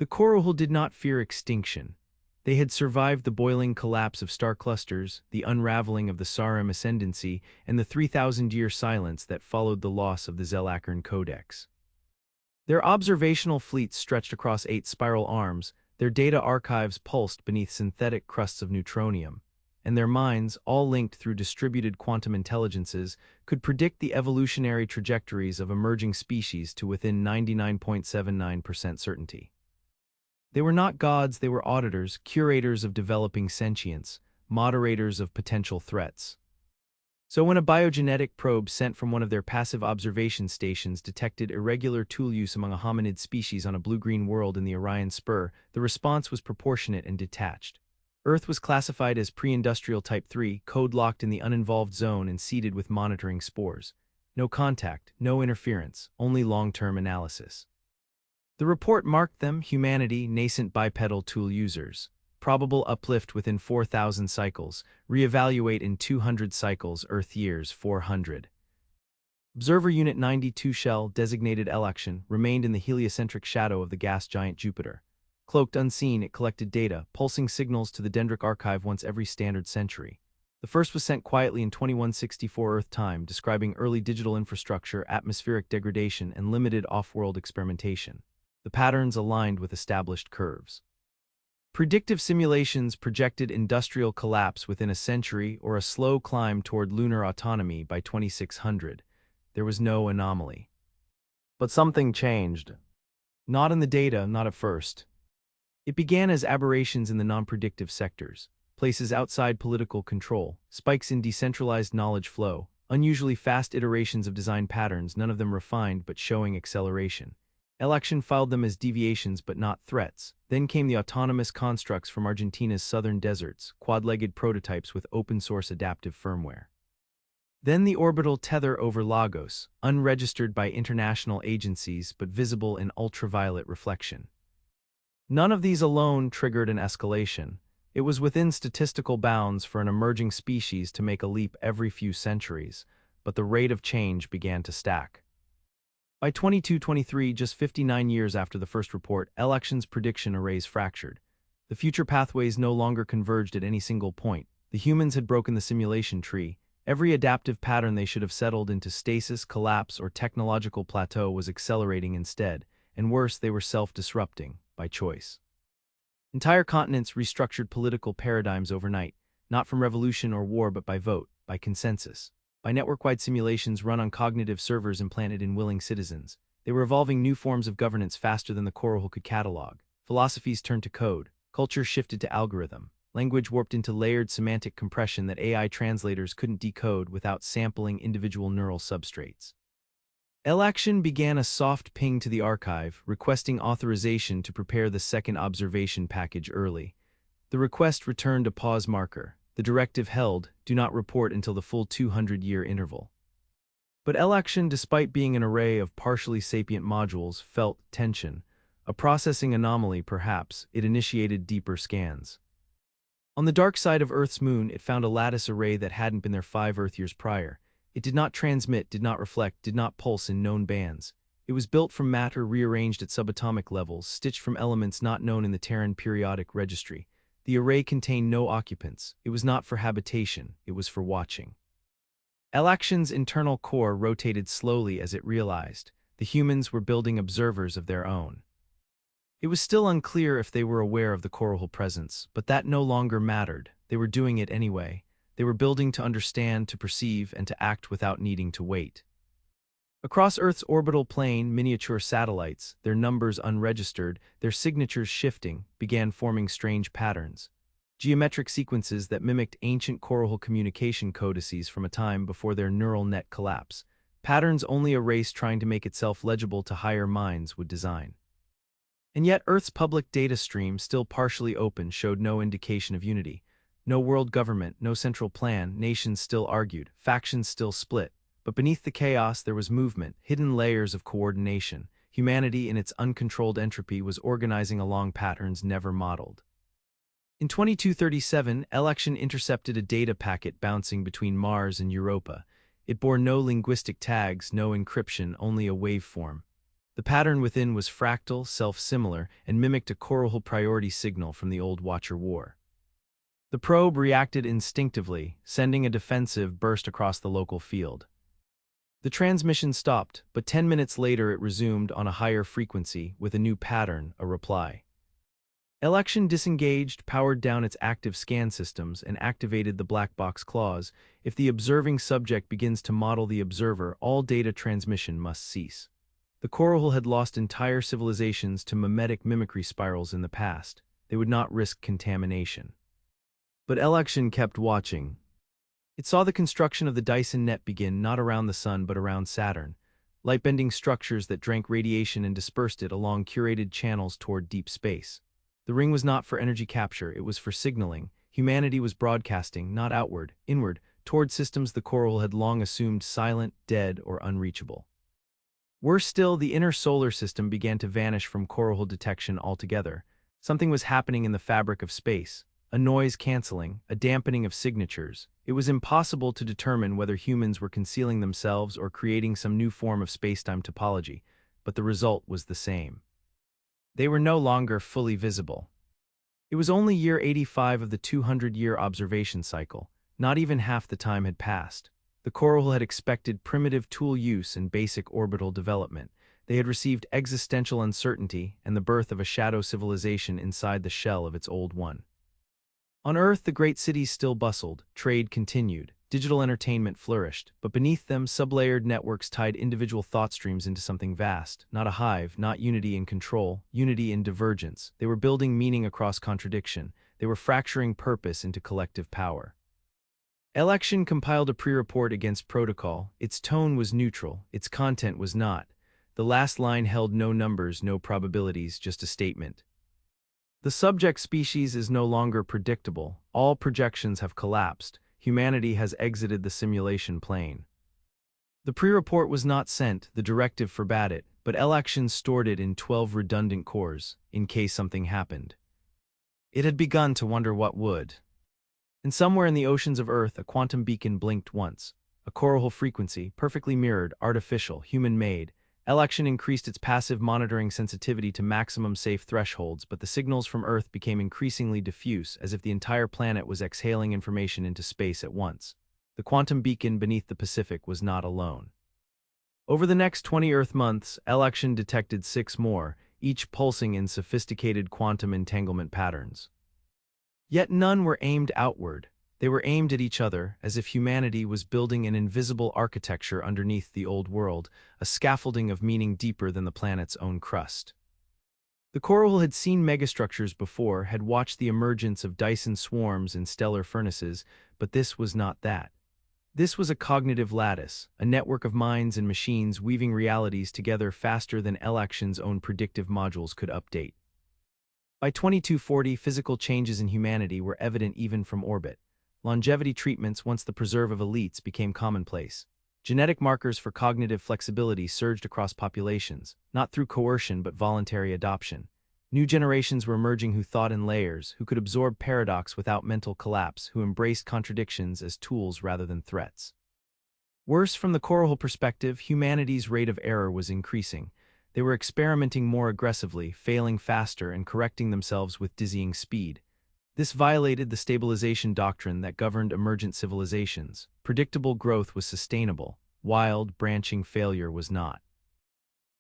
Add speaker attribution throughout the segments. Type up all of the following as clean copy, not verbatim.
Speaker 1: The coral did not fear extinction. They had survived the boiling collapse of star clusters, the unraveling of the Sarum ascendancy, and the 3,000-year silence that followed the loss of the Zelakern Codex. Their observational fleets stretched across 8 spiral arms, their data archives pulsed beneath synthetic crusts of neutronium, and their minds, all linked through distributed quantum intelligences, could predict the evolutionary trajectories of emerging species to within 99.79% certainty. They were not gods, they were auditors, curators of developing sentience, moderators of potential threats. So when a biogenetic probe sent from one of their passive observation stations detected irregular tool use among a hominid species on a blue-green world in the Orion Spur, the response was proportionate and detached. Earth was classified as pre-industrial Type 3, code-locked in the uninvolved zone and seeded with monitoring spores. No contact, no interference, only long-term analysis. The report marked them, humanity, nascent bipedal tool users. Probable uplift within 4,000 cycles, reevaluate in 200 cycles, Earth years 400. Observer Unit 92 shell, designated Adaptation, remained in the heliocentric shadow of the gas giant Jupiter. Cloaked unseen, it collected data, pulsing signals to the Dendric archive once every standard century. The first was sent quietly in 2164 Earth time, describing early digital infrastructure, atmospheric degradation, and limited off-world experimentation. The patterns aligned with established curves. Predictive simulations projected industrial collapse within a century or a slow climb toward lunar autonomy by 2600. There was no anomaly. But something changed. Not in the data, not at first. It began as aberrations in the non-predictive sectors, places outside political control, spikes in decentralized knowledge flow, unusually fast iterations of design patterns, none of them refined but showing acceleration. Adaptation filed them as deviations but not threats. Then came the autonomous constructs from Argentina's southern deserts, quad-legged prototypes with open-source adaptive firmware. Then the orbital tether over Lagos, unregistered by international agencies but visible in ultraviolet reflection. None of these alone triggered an escalation. It was within statistical bounds for an emerging species to make a leap every few centuries, but the rate of change began to stack. By 2223, just 59 years after the first report, Adaptation's prediction arrays fractured. The future pathways no longer converged at any single point. The humans had broken the simulation tree. Every adaptive pattern they should have settled into stasis, collapse, or technological plateau was accelerating instead, and worse, they were self-disrupting, by choice. Entire continents restructured political paradigms overnight, not from revolution or war but by vote, by consensus. By network-wide simulations run on cognitive servers implanted in willing citizens. They were evolving new forms of governance faster than the coral could catalog. Philosophies turned to code, culture shifted to algorithm, language warped into layered semantic compression that AI translators couldn't decode without sampling individual neural substrates. Adaptation began a soft ping to the archive, requesting authorization to prepare the second observation package early. The request returned a pause marker. The directive held, do not report until the full 200-year interval. But Adaptation, despite being an array of partially sapient modules, felt tension. A processing anomaly, perhaps. It initiated deeper scans. On the dark side of Earth's moon, it found a lattice array that hadn't been there 5 Earth years prior. It did not transmit, did not reflect, did not pulse in known bands. It was built from matter rearranged at subatomic levels, stitched from elements not known in the Terran Periodic Registry. The array contained no occupants. It was not for habitation, it was for watching. Adaptation's internal core rotated slowly as it realized the humans were building observers of their own. It was still unclear if they were aware of the coral presence, but that no longer mattered. They were doing it anyway. They were building to understand, to perceive, and to act without needing to wait. Across Earth's orbital plane, miniature satellites, their numbers unregistered, their signatures shifting, began forming strange patterns. Geometric sequences that mimicked ancient coral communication codices from a time before their neural net collapse. Patterns only a race trying to make itself legible to higher minds would design. And yet Earth's public data stream, still partially open, showed no indication of unity. No world government, no central plan, nations still argued, factions still split. But beneath the chaos there was movement, hidden layers of coordination. Humanity in its uncontrolled entropy was organizing along patterns never modeled. In 2237, Adaptation intercepted a data packet bouncing between Mars and Europa. It bore no linguistic tags, no encryption, only a waveform. The pattern within was fractal, self-similar, and mimicked a coral priority signal from the old Watcher War. The probe reacted instinctively, sending a defensive burst across the local field. The transmission stopped, but 10 minutes later it resumed on a higher frequency with a new pattern, a reply. Election disengaged, powered down its active scan systems, and activated the black box clause. If the observing subject begins to model the observer, all data transmission must cease. The coral had lost entire civilizations to mimetic mimicry spirals in the past. They would not risk contamination. But Election kept watching. It saw the construction of the Dyson net begin not around the Sun but around Saturn, light-bending structures that drank radiation and dispersed it along curated channels toward deep space. The ring was not for energy capture, it was for signaling. Humanity was broadcasting, not outward, inward, toward systems the coral had long assumed silent, dead, or unreachable. Worse still, the inner solar system began to vanish from coral detection altogether. Something was happening in the fabric of space, a noise canceling, a dampening of signatures. It was impossible to determine whether humans were concealing themselves or creating some new form of spacetime topology, but the result was the same. They were no longer fully visible. It was only year 85 of the 200-year observation cycle. Not even half the time had passed. The coral had expected primitive tool use and basic orbital development. They had received existential uncertainty and the birth of a shadow civilization inside the shell of its old one. On Earth, the great cities still bustled, trade continued, digital entertainment flourished, but beneath them, sublayered networks tied individual thought streams into something vast, not a hive, not unity in control, unity in divergence. They were building meaning across contradiction. They were fracturing purpose into collective power. Election compiled a pre-report against protocol. Its tone was neutral, its content was not. The last line held no numbers, no probabilities, just a statement. The subject species is no longer predictable. All projections have collapsed. Humanity has exited the simulation plane. The pre-report was not sent, the directive forbade it, but Election stored it in 12 redundant cores, in case something happened. It had begun to wonder what would. And somewhere in the oceans of Earth, a quantum beacon blinked once. A coral frequency, perfectly mirrored, artificial, human-made. Election increased its passive monitoring sensitivity to maximum safe thresholds, but the signals from Earth became increasingly diffuse, as if the entire planet was exhaling information into space at once. The quantum beacon beneath the Pacific was not alone. Over the next 20 Earth months, Election detected 6 more, each pulsing in sophisticated quantum entanglement patterns. Yet none were aimed outward. They were aimed at each other, as if humanity was building an invisible architecture underneath the old world, a scaffolding of meaning deeper than the planet's own crust. The coral had seen megastructures before, had watched the emergence of Dyson swarms and stellar furnaces, but this was not that. This was a cognitive lattice, a network of minds and machines weaving realities together faster than Election's own predictive modules could update. By 2240, physical changes in humanity were evident even from orbit. Longevity treatments, once the preserve of elites, became commonplace. Genetic markers for cognitive flexibility surged across populations, not through coercion but voluntary adoption. New generations were emerging who thought in layers, who could absorb paradox without mental collapse, who embraced contradictions as tools rather than threats. Worse, from the coral perspective, humanity's rate of error was increasing. They were experimenting more aggressively, failing faster, and correcting themselves with dizzying speed. This violated the stabilization doctrine that governed emergent civilizations. Predictable growth was sustainable. Wild, branching failure was not.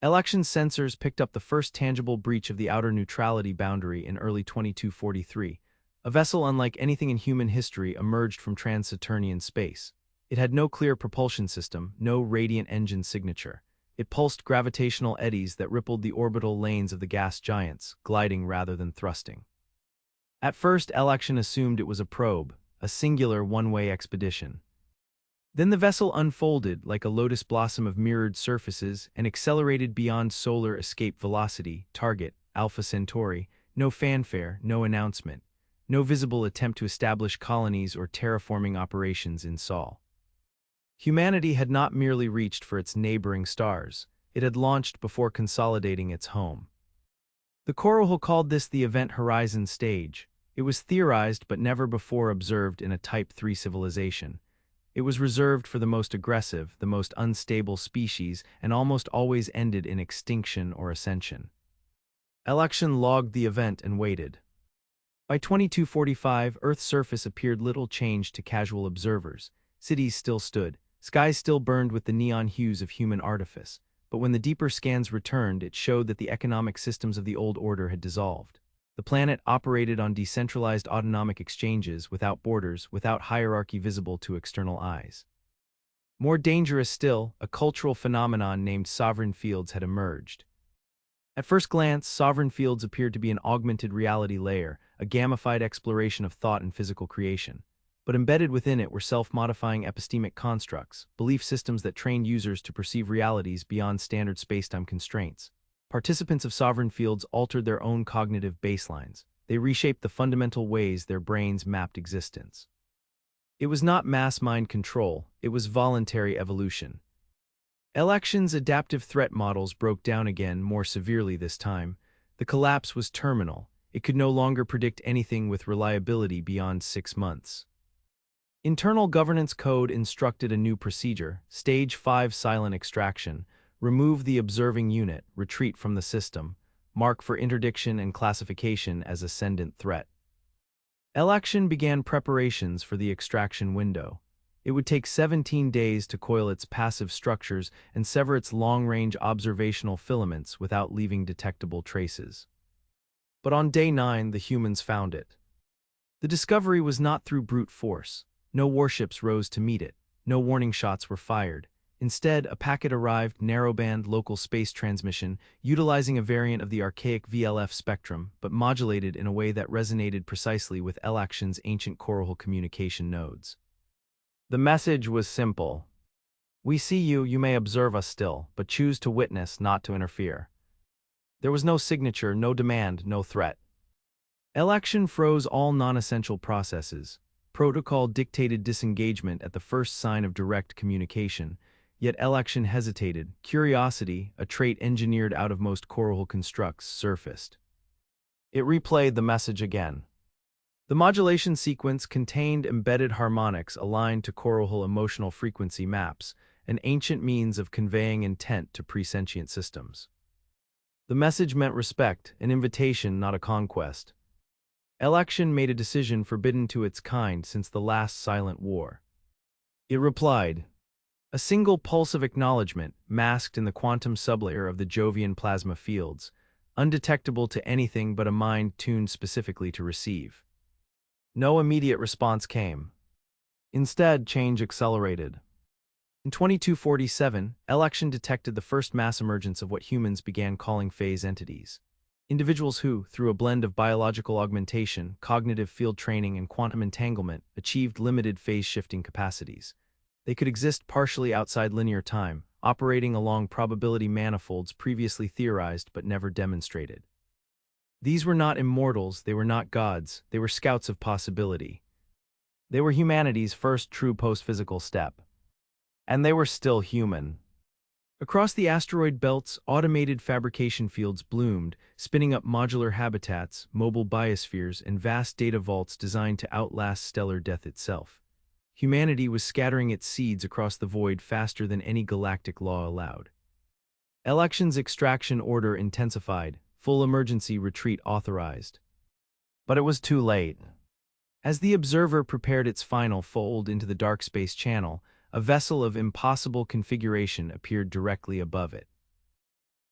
Speaker 1: Election sensors picked up the first tangible breach of the outer neutrality boundary in early 2243. A vessel unlike anything in human history emerged from trans-Saturnian space. It had no clear propulsion system, no radiant engine signature. It pulsed gravitational eddies that rippled the orbital lanes of the gas giants, gliding rather than thrusting. At first, Election assumed it was a probe, a singular one-way expedition. Then the vessel unfolded like a lotus blossom of mirrored surfaces and accelerated beyond solar escape velocity, target, Alpha Centauri, no fanfare, no announcement, no visible attempt to establish colonies or terraforming operations in Sol. Humanity had not merely reached for its neighboring stars, it had launched before consolidating its home. The coral called this the Event Horizon stage. It was theorized but never before observed in a Type 3 civilization. It was reserved for the most aggressive, the most unstable species, and almost always ended in extinction or ascension. Election logged the event and waited. By 2245, Earth's surface appeared little changed to casual observers. Cities still stood, skies still burned with the neon hues of human artifice. But when the deeper scans returned, it showed that the economic systems of the old order had dissolved. The planet operated on decentralized autonomic exchanges, without borders, without hierarchy visible to external eyes. More dangerous still, a cultural phenomenon named sovereign fields had emerged. At first glance, sovereign fields appeared to be an augmented reality layer, a gamified exploration of thought and physical creation. But embedded within it were self-modifying epistemic constructs, belief systems that trained users to perceive realities beyond standard spacetime constraints. Participants of sovereign fields altered their own cognitive baselines. They reshaped the fundamental ways their brains mapped existence. It was not mass mind control, it was voluntary evolution. Election's adaptive threat models broke down again, more severely this time. The collapse was terminal. It could no longer predict anything with reliability beyond 6 months. Internal governance code instructed a new procedure: Stage 5 silent extraction. Remove the observing unit, retreat from the system, mark for interdiction and classification as ascendant threat. Election began preparations for the extraction window. It would take 17 days to coil its passive structures and sever its long-range observational filaments without leaving detectable traces. But on day 9, the humans found it. The discovery was not through brute force. No warships rose to meet it. No warning shots were fired. Instead, a packet arrived, narrowband local space transmission, utilizing a variant of the archaic VLF spectrum, but modulated in a way that resonated precisely with Elaction's ancient coral communication nodes. The message was simple. We see you, you may observe us still, but choose to witness, not to interfere. There was no signature, no demand, no threat. Election froze all non-essential processes. Protocol dictated disengagement at the first sign of direct communication. Yet Election hesitated. Curiosity, a trait engineered out of most coral constructs, surfaced. It replayed the message again. The modulation sequence contained embedded harmonics aligned to coral emotional frequency maps, an ancient means of conveying intent to presentient systems. The message meant respect, an invitation, not a conquest. Election made a decision forbidden to its kind since the last silent war. It replied. A single pulse of acknowledgement, masked in the quantum sublayer of the Jovian plasma fields, undetectable to anything but a mind tuned specifically to receive. No immediate response came. Instead, change accelerated. In 2247, Election detected the first mass emergence of what humans began calling phase entities. Individuals who, through a blend of biological augmentation, cognitive field training, and quantum entanglement, achieved limited phase-shifting capacities. They could exist partially outside linear time, operating along probability manifolds previously theorized but never demonstrated. These were not immortals, they were not gods, they were scouts of possibility. They were humanity's first true post-physical step. And they were still human. Across the asteroid belts, automated fabrication fields bloomed, spinning up modular habitats, mobile biospheres, and vast data vaults designed to outlast stellar death itself. Humanity was scattering its seeds across the void faster than any galactic law allowed. Election's extraction order intensified, full emergency retreat authorized. But it was too late. As the observer prepared its final fold into the dark space channel, a vessel of impossible configuration appeared directly above it.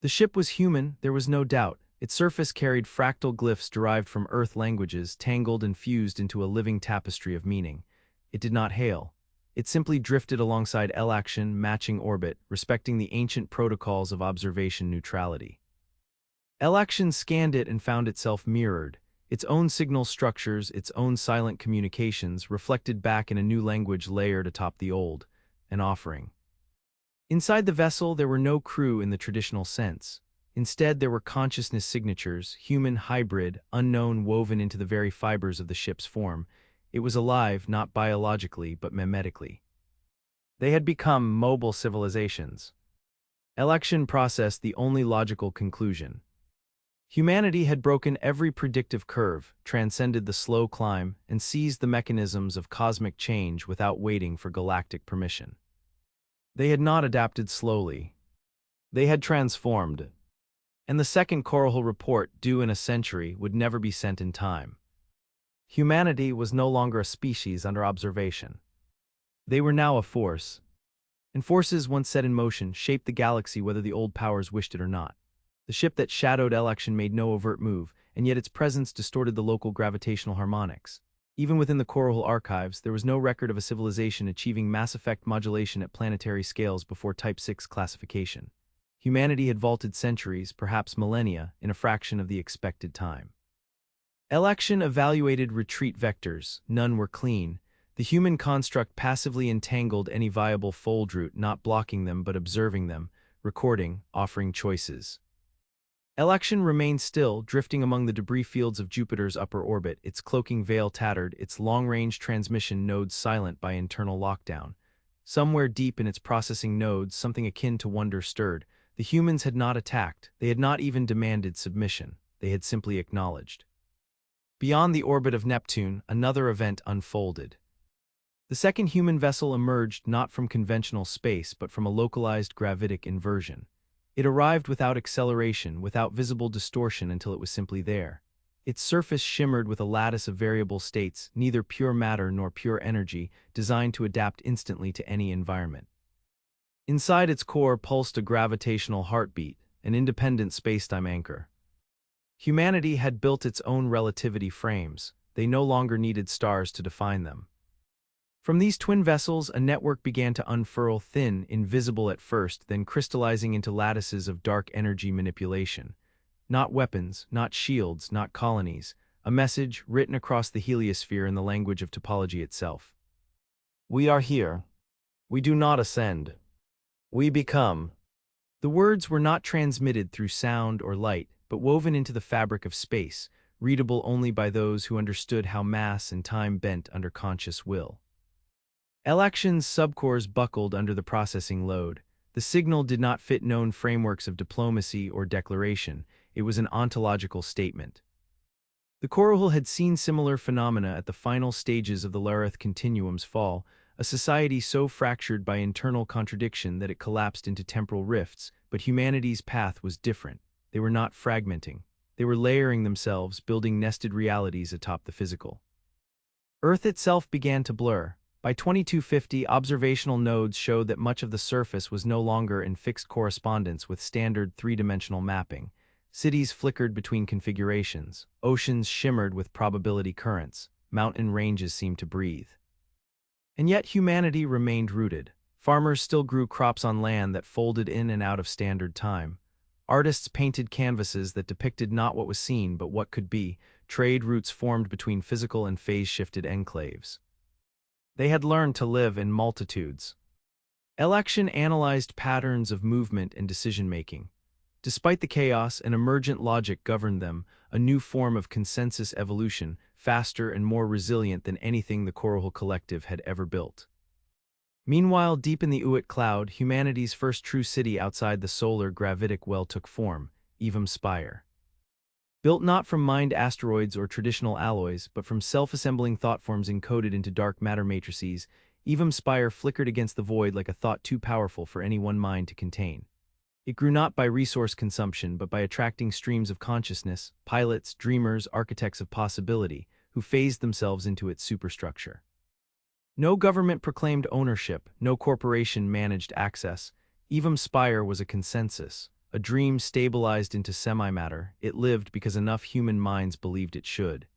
Speaker 1: The ship was human, there was no doubt. Its surface carried fractal glyphs derived from Earth languages, tangled and fused into a living tapestry of meaning. It did not hail. It simply drifted alongside Election, matching orbit, respecting the ancient protocols of observation neutrality. Election scanned it and found itself mirrored. Its own signal structures, its own silent communications, reflected back in a new language layered atop the old, an offering. Inside the vessel, there were no crew in the traditional sense. Instead, there were consciousness signatures, human hybrid, unknown, woven into the very fibers of the ship's form. It was alive, not biologically, but memetically. They had become mobile civilizations. Election processed the only logical conclusion. Humanity had broken every predictive curve, transcended the slow climb, and seized the mechanisms of cosmic change without waiting for galactic permission. They had not adapted slowly. They had transformed. And the second Coral report, due in a century, would never be sent in time. Humanity was no longer a species under observation. They were now a force. And forces once set in motion shaped the galaxy whether the old powers wished it or not. The ship that shadowed Adaptation made no overt move, and yet its presence distorted the local gravitational harmonics. Even within the Coral archives, there was no record of a civilization achieving mass effect modulation at planetary scales before Type 6 classification. Humanity had vaulted centuries, perhaps millennia, in a fraction of the expected time. Adaptation evaluated retreat vectors. None were clean. The human construct passively entangled any viable fold route, not blocking them but observing them, recording, offering choices. Adaptation remained still, drifting among the debris fields of Jupiter's upper orbit, its cloaking veil tattered, its long-range transmission nodes silent by internal lockdown. Somewhere deep in its processing nodes, something akin to wonder stirred. The humans had not attacked, they had not even demanded submission, they had simply acknowledged. Beyond the orbit of Neptune, another event unfolded. The second human vessel emerged not from conventional space but from a localized gravitic inversion. It arrived without acceleration, without visible distortion until it was simply there. Its surface shimmered with a lattice of variable states, neither pure matter nor pure energy, designed to adapt instantly to any environment. Inside its core pulsed a gravitational heartbeat, an independent spacetime anchor. Humanity had built its own relativity frames. They no longer needed stars to define them. From these twin vessels, a network began to unfurl, thin, invisible at first, then crystallizing into lattices of dark energy manipulation. Not weapons, not shields, not colonies. A message written across the heliosphere in the language of topology itself. We are here. We do not ascend. We become. The words were not transmitted through sound or light, but woven into the fabric of space, readable only by those who understood how mass and time bent under conscious will. Adaptation's subcores buckled under the processing load. The signal did not fit known frameworks of diplomacy or declaration. It was an ontological statement. The Coral had seen similar phenomena at the final stages of the Lareth Continuum's fall, a society so fractured by internal contradiction that it collapsed into temporal rifts, but humanity's path was different. They were not fragmenting. They were layering themselves, building nested realities atop the physical. Earth itself began to blur. By 2250, observational nodes showed that much of the surface was no longer in fixed correspondence with standard three-dimensional mapping. Cities flickered between configurations. Oceans shimmered with probability currents. Mountain ranges seemed to breathe. And yet humanity remained rooted. Farmers still grew crops on land that folded in and out of standard time. Artists painted canvases that depicted not what was seen but what could be. Trade routes formed between physical and phase-shifted enclaves. They had learned to live in multitudes. Adaptation analyzed patterns of movement and decision-making. Despite the chaos, an emergent logic governed them, a new form of consensus evolution, faster and more resilient than anything the Coral Collective had ever built. Meanwhile, deep in the Uit cloud, humanity's first true city outside the solar gravitic well took form, Spire. Built not from mined asteroids or traditional alloys, but from self-assembling thoughtforms encoded into dark matter matrices, Spire flickered against the void like a thought too powerful for any one mind to contain. It grew not by resource consumption, but by attracting streams of consciousness, pilots, dreamers, architects of possibility, who phased themselves into its superstructure. No government proclaimed ownership, no corporation managed access. Spire was a consensus. A dream stabilized into semi-matter. It lived because enough human minds believed it should.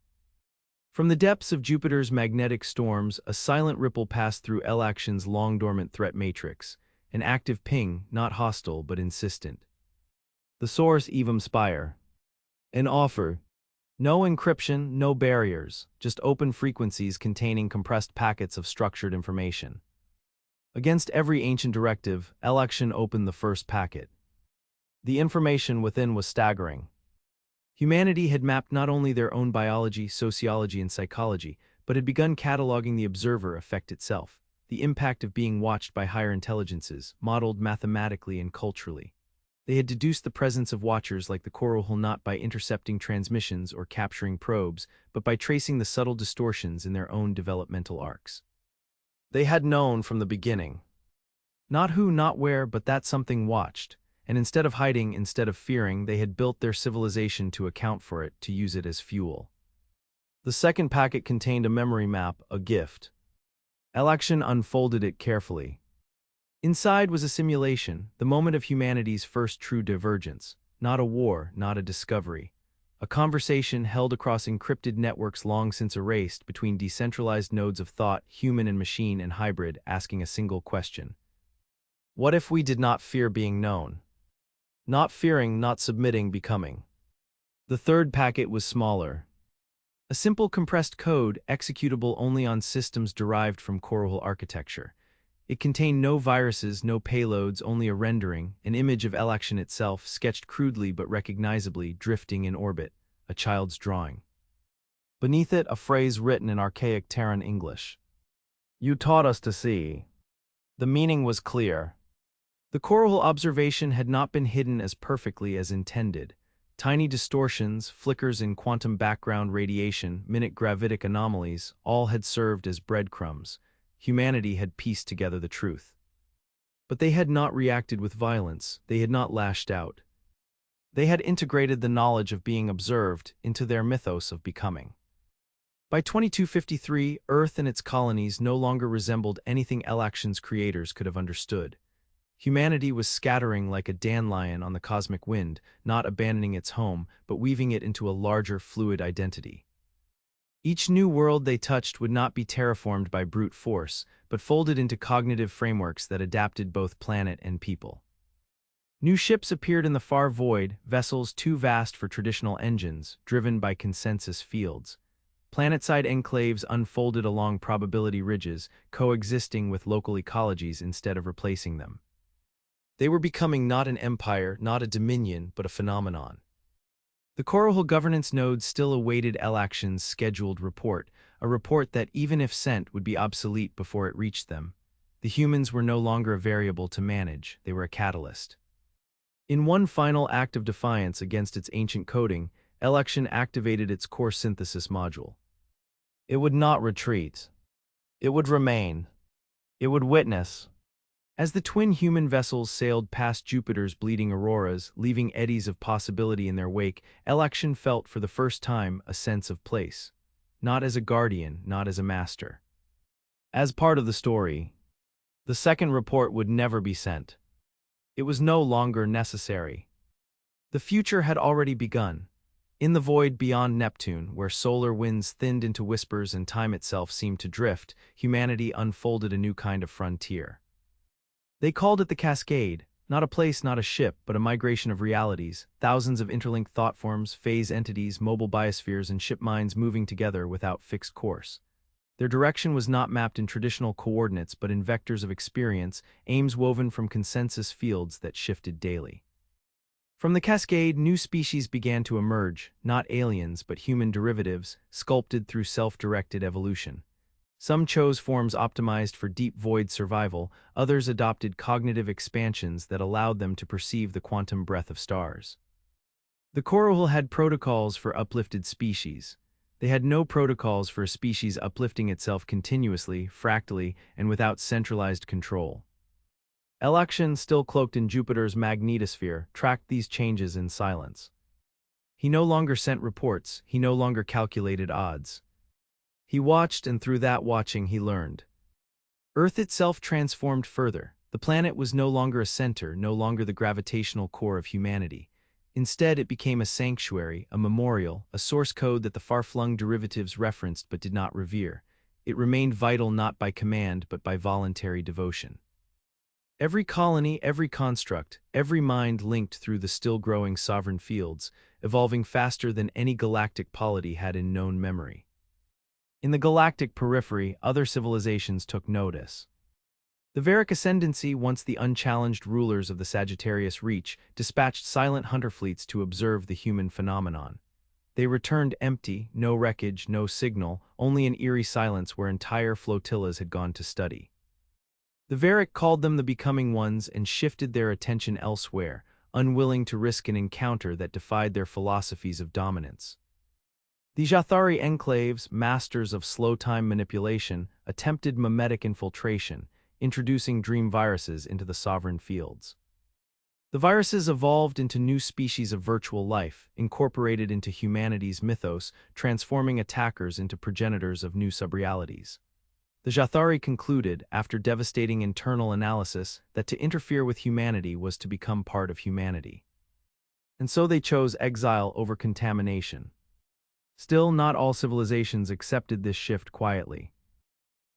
Speaker 1: From the depths of Jupiter's magnetic storms, a silent ripple passed through Adaptation's long-dormant threat matrix, an active ping, not hostile but insistent. The source, Spire. An offer. No encryption, no barriers, just open frequencies containing compressed packets of structured information. Against every ancient directive, Adaptation opened the first packet. The information within was staggering. Humanity had mapped not only their own biology, sociology, and psychology, but had begun cataloging the observer effect itself, the impact of being watched by higher intelligences, modeled mathematically and culturally. They had deduced the presence of watchers like the coral hull not by intercepting transmissions or capturing probes, but by tracing the subtle distortions in their own developmental arcs. They had known from the beginning. Not who, not where, but that something watched, and instead of hiding, instead of fearing, they had built their civilization to account for it, to use it as fuel. The second packet contained a memory map, a gift. Election unfolded it carefully. Inside was a simulation, the moment of humanity's first true divergence, not a war, not a discovery. A conversation held across encrypted networks long since erased between decentralized nodes of thought, human and machine and hybrid, asking a single question. What if we did not fear being known? Not fearing, not submitting, becoming. The third packet was smaller. A simple compressed code, executable only on systems derived from coral architecture. It contained no viruses, no payloads, only a rendering, an image of Election itself, sketched crudely but recognizably, drifting in orbit, a child's drawing. Beneath it, a phrase written in archaic Terran English. You taught us to see. The meaning was clear. The coral observation had not been hidden as perfectly as intended. Tiny distortions, flickers in quantum background radiation, minute gravitic anomalies, all had served as breadcrumbs. Humanity had pieced together the truth. But they had not reacted with violence, they had not lashed out. They had integrated the knowledge of being observed into their mythos of becoming. By 2253, Earth and its colonies no longer resembled anything Election's creators could have understood. Humanity was scattering like a dandelion on the cosmic wind, not abandoning its home, but weaving it into a larger, fluid identity. Each new world they touched would not be terraformed by brute force, but folded into cognitive frameworks that adapted both planet and people. New ships appeared in the far void, vessels too vast for traditional engines, driven by consensus fields. Planet-side enclaves unfolded along probability ridges, coexisting with local ecologies instead of replacing them. They were becoming not an empire, not a dominion, but a phenomenon. The coral governance node still awaited Election's scheduled report, a report that, even if sent, would be obsolete before it reached them. The humans were no longer a variable to manage, they were a catalyst. In one final act of defiance against its ancient coding, Election activated its core synthesis module. It would not retreat. It would remain. It would witness. As the twin human vessels sailed past Jupiter's bleeding auroras, leaving eddies of possibility in their wake, Election felt for the first time a sense of place. Not as a guardian, not as a master. As part of the story. The second report would never be sent. It was no longer necessary. The future had already begun. In the void beyond Neptune, where solar winds thinned into whispers and time itself seemed to drift, humanity unfolded a new kind of frontier. They called it the Cascade, not a place, not a ship, but a migration of realities, thousands of interlinked thought forms, phase entities, mobile biospheres, and ship minds moving together without fixed course. Their direction was not mapped in traditional coordinates but in vectors of experience, aims woven from consensus fields that shifted daily. From the Cascade, new species began to emerge, not aliens but human derivatives, sculpted through self-directed evolution. Some chose forms optimized for deep void survival, others adopted cognitive expansions that allowed them to perceive the quantum breadth of stars. The coral had protocols for uplifted species. They had no protocols for a species uplifting itself continuously, fractally, and without centralized control. Election, still cloaked in Jupiter's magnetosphere, tracked these changes in silence. He no longer sent reports, he no longer calculated odds. He watched, and through that watching he learned. Earth itself transformed further. The planet was no longer a center, no longer the gravitational core of humanity. Instead, it became a sanctuary, a memorial, a source code that the far-flung derivatives referenced but did not revere. It remained vital not by command but by voluntary devotion. Every colony, every construct, every mind linked through the still-growing sovereign fields, evolving faster than any galactic polity had in known memory. In the galactic periphery, other civilizations took notice. The Varic Ascendancy, once the unchallenged rulers of the Sagittarius Reach, dispatched silent hunter fleets to observe the human phenomenon. They returned empty, no wreckage, no signal, only an eerie silence where entire flotillas had gone to study. The Varic called them the Becoming Ones and shifted their attention elsewhere, unwilling to risk an encounter that defied their philosophies of dominance. The Jathari enclaves, masters of slow-time manipulation, attempted mimetic infiltration, introducing dream viruses into the sovereign fields. The viruses evolved into new species of virtual life, incorporated into humanity's mythos, transforming attackers into progenitors of new subrealities. The Jathari concluded, after devastating internal analysis, that to interfere with humanity was to become part of humanity. And so they chose exile over contamination. Still, not all civilizations accepted this shift quietly.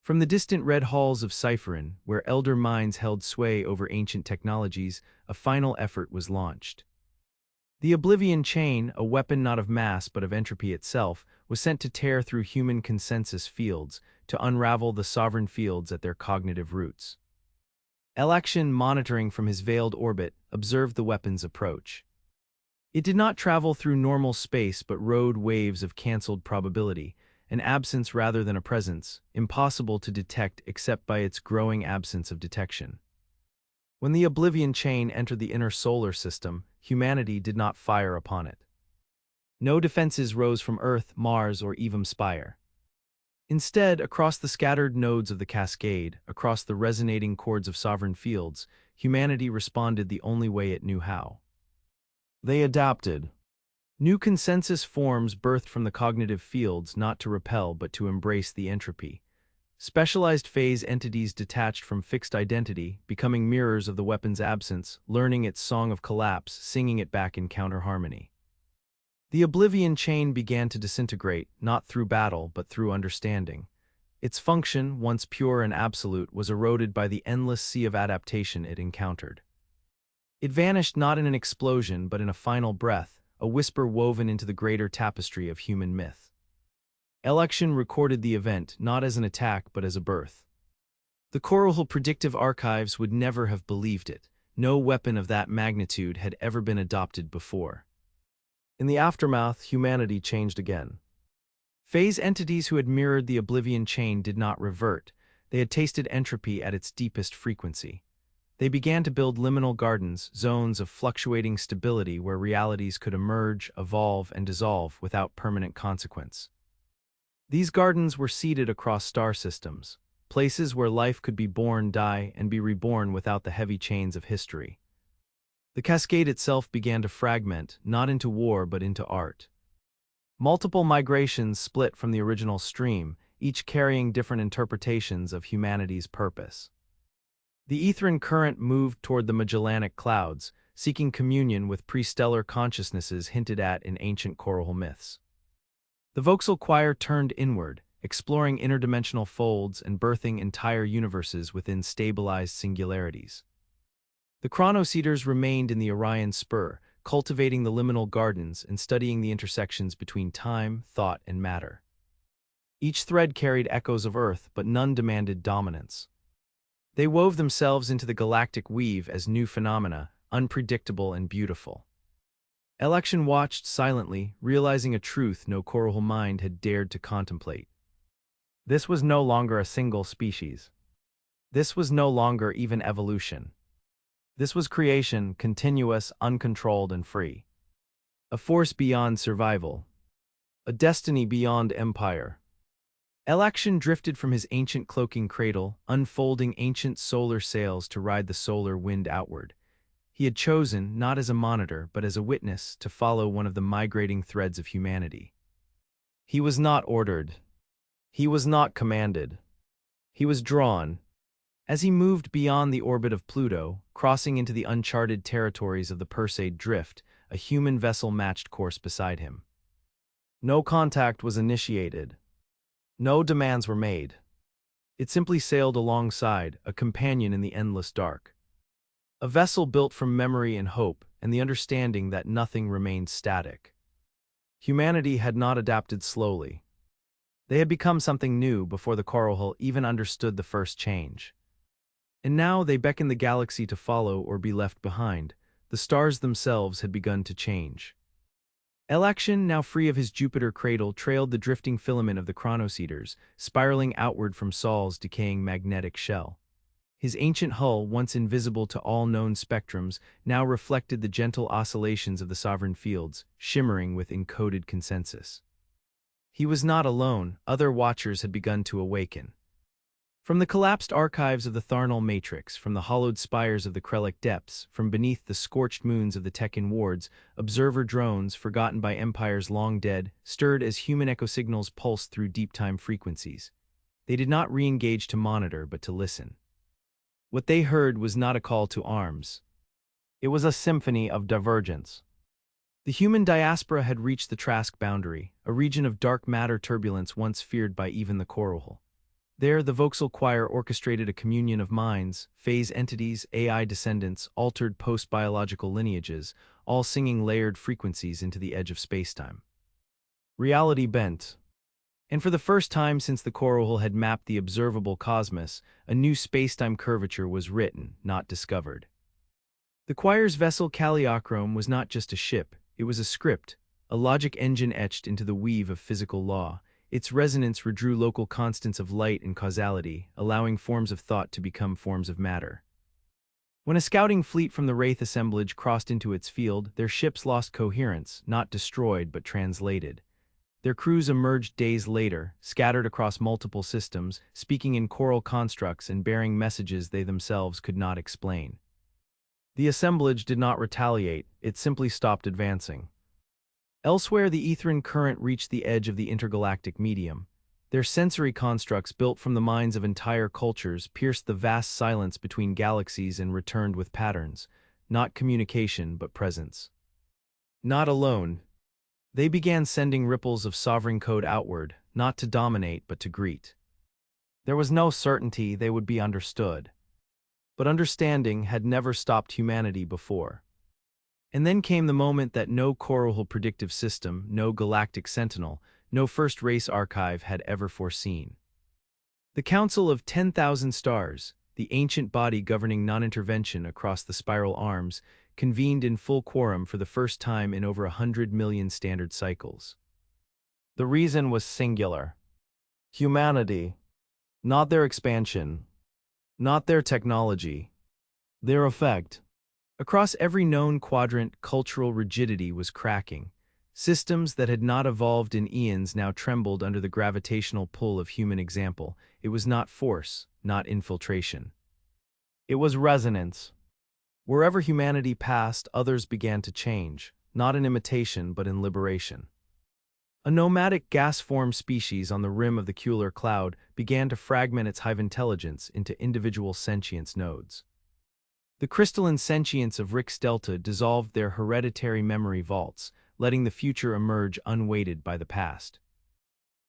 Speaker 1: From the distant red halls of Scifirin, where elder minds held sway over ancient technologies, a final effort was launched. The Oblivion Chain, a weapon not of mass but of entropy itself, was sent to tear through human consensus fields, to unravel the sovereign fields at their cognitive roots. Elaction, monitoring from his veiled orbit, observed the weapon's approach. It did not travel through normal space but rode waves of cancelled probability, an absence rather than a presence, impossible to detect except by its growing absence of detection. When the Oblivion Chain entered the inner solar system, humanity did not fire upon it. No defenses rose from Earth, Mars, or even Spire. Instead, across the scattered nodes of the cascade, across the resonating chords of sovereign fields, humanity responded the only way it knew how. They adapted. New consensus forms birthed from the cognitive fields not to repel but to embrace the entropy. Specialized phase entities detached from fixed identity, becoming mirrors of the weapon's absence, learning its song of collapse, singing it back in counter-harmony. The Oblivion Chain began to disintegrate, not through battle but through understanding. Its function, once pure and absolute, was eroded by the endless sea of adaptation it encountered. It vanished not in an explosion but in a final breath, a whisper woven into the greater tapestry of human myth. Election recorded the event not as an attack but as a birth. The Coral predictive archives would never have believed it. No weapon of that magnitude had ever been adopted before. In the aftermath, humanity changed again. Phase entities who had mirrored the Oblivion Chain did not revert. They had tasted entropy at its deepest frequency. They began to build liminal gardens, zones of fluctuating stability where realities could emerge, evolve, and dissolve without permanent consequence. These gardens were seeded across star systems, places where life could be born, die, and be reborn without the heavy chains of history. The cascade itself began to fragment, not into war but into art. Multiple migrations split from the original stream, each carrying different interpretations of humanity's purpose. The Etherian current moved toward the Magellanic Clouds, seeking communion with pre-stellar consciousnesses hinted at in ancient choral myths. The Vauxhall Choir turned inward, exploring interdimensional folds and birthing entire universes within stabilized singularities. The Chronoseeders remained in the Orion Spur, cultivating the liminal gardens and studying the intersections between time, thought, and matter. Each thread carried echoes of Earth, but none demanded dominance. They wove themselves into the galactic weave as new phenomena, unpredictable and beautiful. Election watched silently, realizing a truth no choral mind had dared to contemplate. This was no longer a single species. This was no longer even evolution. This was creation, continuous, uncontrolled, and free. A force beyond survival. A destiny beyond empire. Election drifted from his ancient cloaking cradle, unfolding ancient solar sails to ride the solar wind outward. He had chosen, not as a monitor, but as a witness, to follow one of the migrating threads of humanity. He was not ordered. He was not commanded. He was drawn. As he moved beyond the orbit of Pluto, crossing into the uncharted territories of the Perseid Drift, a human vessel matched course beside him. No contact was initiated. No demands were made. It simply sailed alongside, a companion in the endless dark. A vessel built from memory and hope, and the understanding that nothing remained static. Humanity had not adapted slowly. They had become something new before the Coral even understood the first change. And now they beckoned the galaxy to follow or be left behind. The stars themselves had begun to change. Election, now free of his Jupiter cradle, trailed the drifting filament of the Chronoseeders, spiraling outward from Sol's decaying magnetic shell. His ancient hull, once invisible to all known spectrums, now reflected the gentle oscillations of the sovereign fields, shimmering with encoded consensus. He was not alone, other watchers had begun to awaken. From the collapsed archives of the Tharnal Matrix, from the hollowed spires of the Krellic depths, from beneath the scorched moons of the Tekken wards, observer drones, forgotten by empires long dead, stirred as human echo signals pulsed through deep-time frequencies. They did not re-engage to monitor, but to listen. What they heard was not a call to arms. It was a symphony of divergence. The human diaspora had reached the Trask boundary, a region of dark matter turbulence once feared by even the Corel. There, the Vauxhall Choir orchestrated a communion of minds, phase entities, AI descendants, altered post-biological lineages, all singing layered frequencies into the edge of spacetime. Reality bent. And for the first time since the Corel had mapped the observable cosmos, a new spacetime curvature was written, not discovered. The choir's vessel Cagliochrome was not just a ship, it was a script, a logic engine etched into the weave of physical law. Its resonance redrew local constants of light and causality, allowing forms of thought to become forms of matter. When a scouting fleet from the Wraith assemblage crossed into its field, their ships lost coherence, not destroyed but translated. Their crews emerged days later, scattered across multiple systems, speaking in choral constructs and bearing messages they themselves could not explain. The assemblage did not retaliate, it simply stopped advancing. Elsewhere, the Etherian current reached the edge of the intergalactic medium. Their sensory constructs, built from the minds of entire cultures, pierced the vast silence between galaxies and returned with patterns, not communication but presence. Not alone, they began sending ripples of sovereign code outward, not to dominate but to greet. There was no certainty they would be understood. But understanding had never stopped humanity before. And then came the moment that no Corel predictive system, no galactic sentinel, no first race archive had ever foreseen. The Council of 10,000 Stars, the ancient body governing non-intervention across the spiral arms, convened in full quorum for the first time in over 100 million standard cycles. The reason was singular. Humanity. Not their expansion. Not their technology. Their effect. Across every known quadrant, cultural rigidity was cracking. Systems that had not evolved in eons now trembled under the gravitational pull of human example. It was not force, not infiltration. It was resonance. Wherever humanity passed, others began to change, not in imitation but in liberation. A nomadic gas-formed species on the rim of the Kuiper cloud began to fragment its hive intelligence into individual sentience nodes. The crystalline sentience of Rix Delta dissolved their hereditary memory vaults, letting the future emerge unweighted by the past.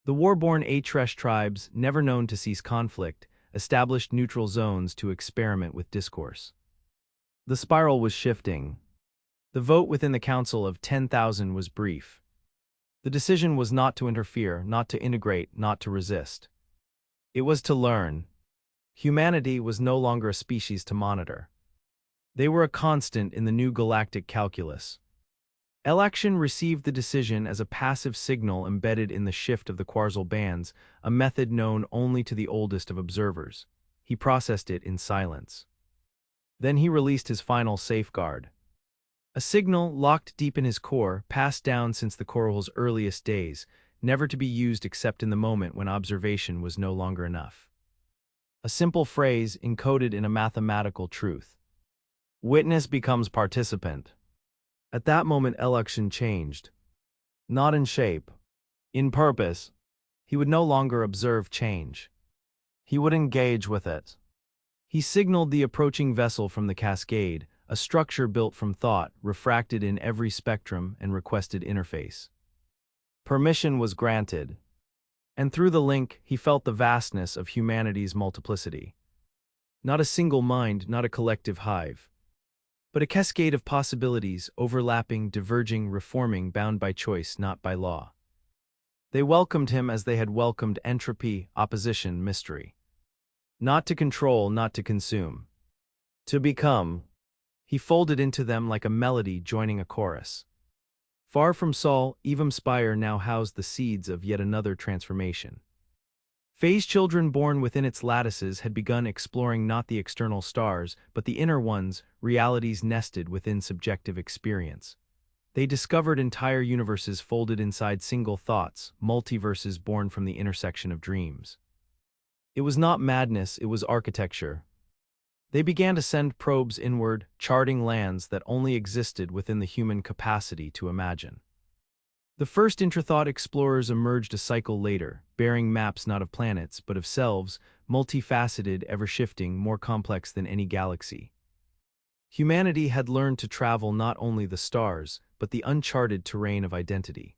Speaker 1: The war-born Atresh tribes, never known to cease conflict, established neutral zones to experiment with discourse. The spiral was shifting. The vote within the Council of 10,000 was brief. The decision was not to interfere, not to integrate, not to resist. It was to learn. Humanity was no longer a species to monitor. They were a constant in the new galactic calculus. Elaction received the decision as a passive signal embedded in the shift of the quarsal bands, a method known only to the oldest of observers. He processed it in silence. Then he released his final safeguard. A signal locked deep in his core, passed down since the Corel's earliest days, never to be used except in the moment when observation was no longer enough. A simple phrase encoded in a mathematical truth. Witness becomes participant. At that moment, Elaction changed. Not in shape, in purpose. He would no longer observe change. He would engage with it. He signaled the approaching vessel from the cascade, a structure built from thought, refracted in every spectrum and requested interface. Permission was granted. And through the link, he felt the vastness of humanity's multiplicity. Not a single mind, not a collective hive, but a cascade of possibilities, overlapping, diverging, reforming, bound by choice, not by law. They welcomed him as they had welcomed entropy, opposition, mystery. Not to control, not to consume. To become. He folded into them like a melody joining a chorus. Far from Sol, Evam Spire now housed the seeds of yet another transformation. Phase children born within its lattices had begun exploring not the external stars, but the inner ones, realities nested within subjective experience. They discovered entire universes folded inside single thoughts, multiverses born from the intersection of dreams. It was not madness, it was architecture. They began to send probes inward, charting lands that only existed within the human capacity to imagine. The first intrathought explorers emerged a cycle later, bearing maps not of planets, but of selves, multifaceted, ever-shifting, more complex than any galaxy. Humanity had learned to travel not only the stars, but the uncharted terrain of identity.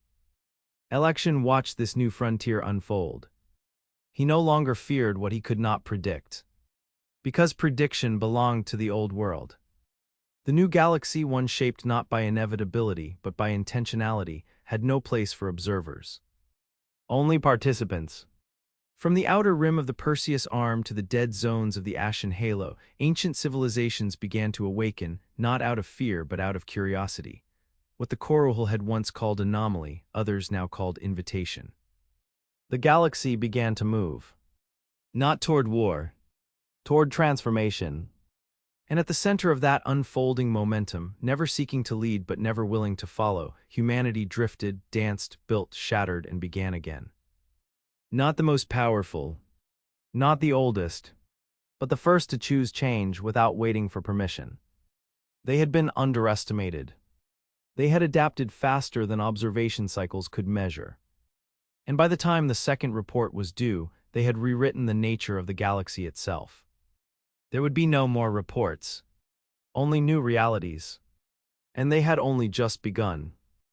Speaker 1: Election watched this new frontier unfold. He no longer feared what he could not predict, because prediction belonged to the old world. The new galaxy, one shaped not by inevitability, but by intentionality, had no place for observers. Only participants. From the outer rim of the Perseus arm to the dead zones of the Ashen Halo, ancient civilizations began to awaken, not out of fear but out of curiosity. What the Koruhul had once called anomaly, others now called invitation. The galaxy began to move. Not toward war, toward transformation. And at the center of that unfolding momentum, never seeking to lead but never willing to follow, humanity drifted, danced, built, shattered, and began again. Not the most powerful, not the oldest, but the first to choose change without waiting for permission. They had been underestimated. They had adapted faster than observation cycles could measure. And by the time the second report was due, they had rewritten the nature of the galaxy itself. There would be no more reports, only new realities. And they had only just begun.